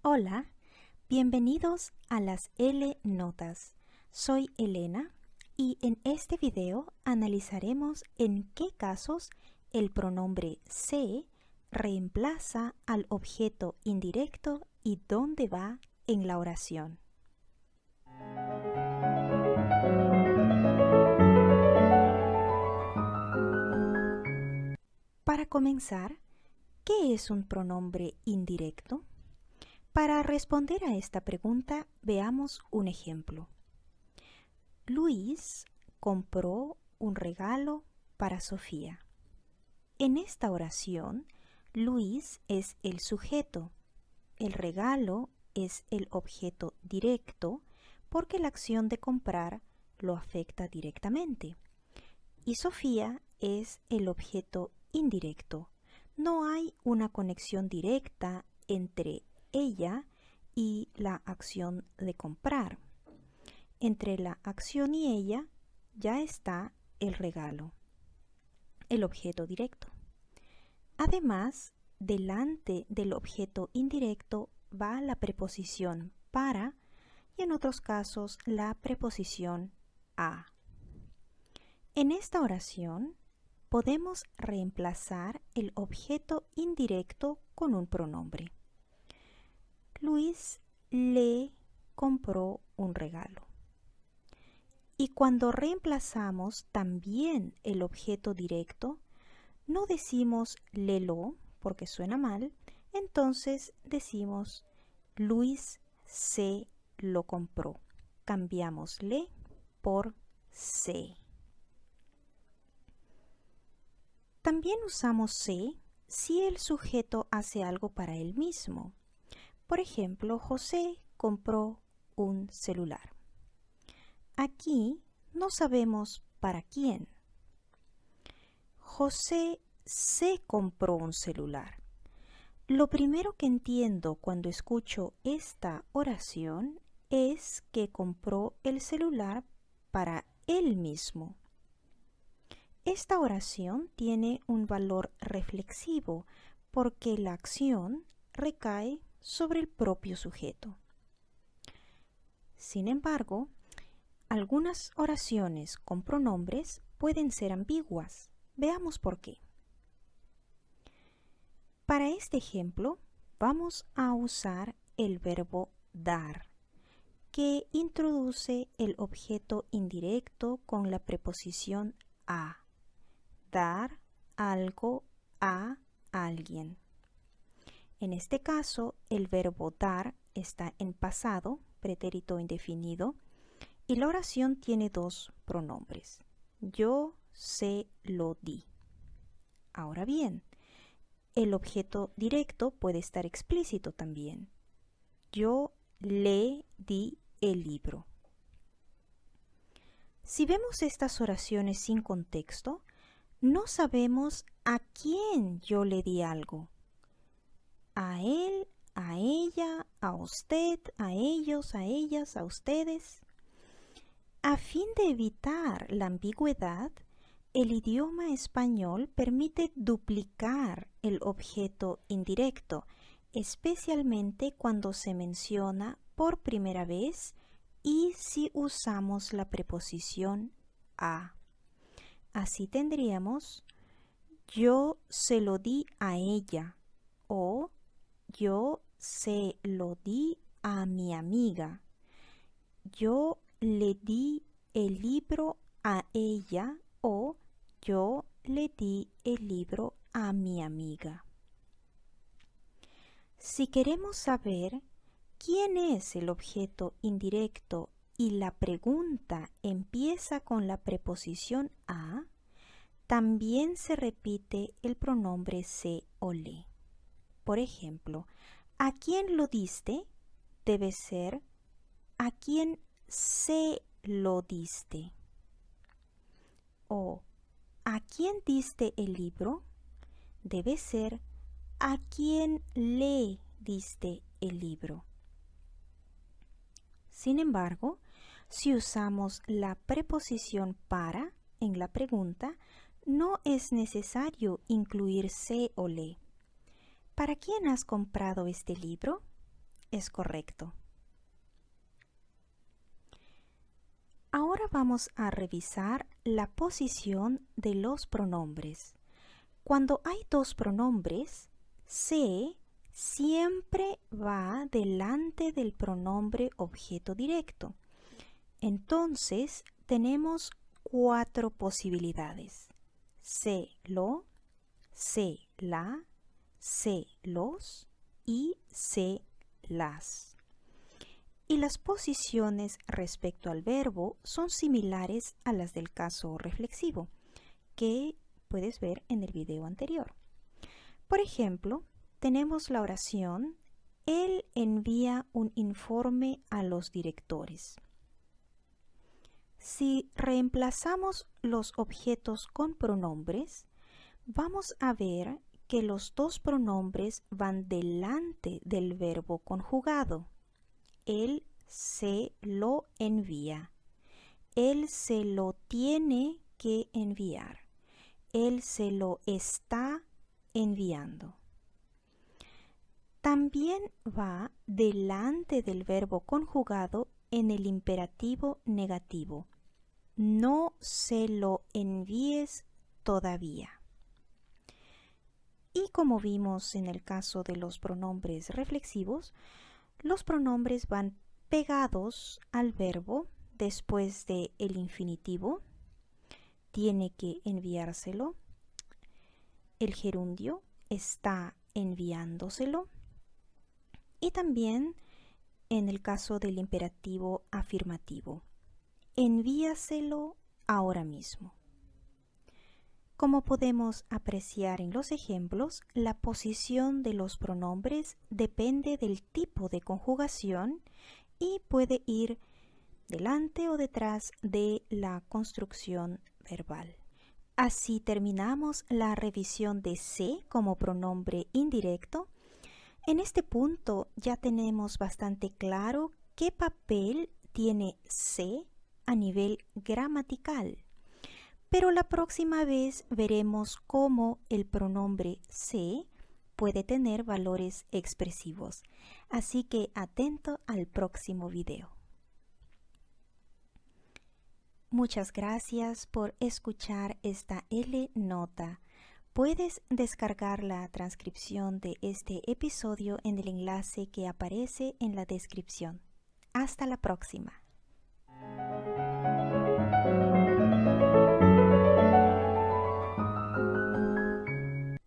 Hola, bienvenidos a las L Notas. Soy Elena y en este video analizaremos en qué casos el pronombre se reemplaza al objeto indirecto y dónde va en la oración. Para comenzar, ¿qué es un pronombre indirecto? Para responder a esta pregunta, veamos un ejemplo. Luis compró un regalo para Sofía. En esta oración, Luis es el sujeto, el regalo es el objeto directo porque la acción de comprar lo afecta directamente. Y Sofía es el objeto indirecto. No hay una conexión directa entre ella y la acción de comprar. Entre la acción y ella ya está el regalo, el objeto directo. Además, delante del objeto indirecto va la preposición para y en otros casos la preposición a. En esta oración podemos reemplazar el objeto indirecto con un pronombre. Luis le compró un regalo. Y cuando reemplazamos también el objeto directo, no decimos lelo porque suena mal, entonces decimos Luis se lo compró. Cambiamos le por se. También usamos se si el sujeto hace algo para él mismo. Por ejemplo, José compró un celular. Aquí no sabemos para quién. José se compró un celular. Lo primero que entiendo cuando escucho esta oración es que compró el celular para él mismo. Esta oración tiene un valor reflexivo porque la acción recae sobre el propio sujeto. Sin embargo, algunas oraciones con pronombres pueden ser ambiguas. Veamos por qué. Para este ejemplo, vamos a usar el verbo dar, que introduce el objeto indirecto con la preposición a. Dar algo a alguien. En este caso, el verbo dar está en pasado, pretérito indefinido, y la oración tiene dos pronombres. Yo se lo di. Ahora bien, el objeto directo puede estar explícito también. Yo le di el libro. Si vemos estas oraciones sin contexto, no sabemos a quién yo le di algo. A él, a ella, a usted, a ellos, a ellas, a ustedes. A fin de evitar la ambigüedad, el idioma español permite duplicar el objeto indirecto, especialmente cuando se menciona por primera vez y si usamos la preposición a. Así tendríamos yo se lo di a ella o yo se lo di a mi amiga. Yo le di el libro a ella o yo le di el libro a mi amiga. Si queremos saber quién es el objeto indirecto y la pregunta empieza con la preposición a, también se repite el pronombre se o le. Por ejemplo, ¿a quién lo diste? Debe ser ¿a quién se lo diste? O ¿a quién diste el libro? Debe ser ¿a quién le diste el libro? Sin embargo, si usamos la preposición para en la pregunta, no es necesario incluir se o le. ¿Para quién has comprado este libro? es correcto. Ahora vamos a revisar la posición de los pronombres. Cuando hay dos pronombres, se siempre va delante del pronombre objeto directo. Entonces, tenemos 4 posibilidades: se lo, se la, se los y se las. Y las posiciones respecto al verbo son similares a las del caso reflexivo, que puedes ver en el video anterior. Por ejemplo, tenemos la oración: él envía un informe a los directores. Si reemplazamos los objetos con pronombres, vamos a ver que los dos pronombres van delante del verbo conjugado. Él se lo envía. Él se lo tiene que enviar. Él se lo está enviando. También va delante del verbo conjugado en el imperativo negativo: no se lo envíes todavía. Y como vimos en el caso de los pronombres reflexivos, los pronombres van pegados al verbo después de el infinitivo: tiene que enviárselo. El gerundio: está enviándoselo. Y también en el caso del imperativo afirmativo: envíaselo ahora mismo. Como podemos apreciar en los ejemplos, la posición de los pronombres depende del tipo de conjugación y puede ir delante o detrás de la construcción verbal. Así terminamos la revisión de se como pronombre indirecto. En este punto ya tenemos bastante claro qué papel tiene se a nivel gramatical. Pero la próxima vez veremos cómo el pronombre se puede tener valores expresivos. Así que atento al próximo video. Muchas gracias por escuchar esta L Nota. Puedes descargar la transcripción de este episodio en el enlace que aparece en la descripción. Hasta la próxima.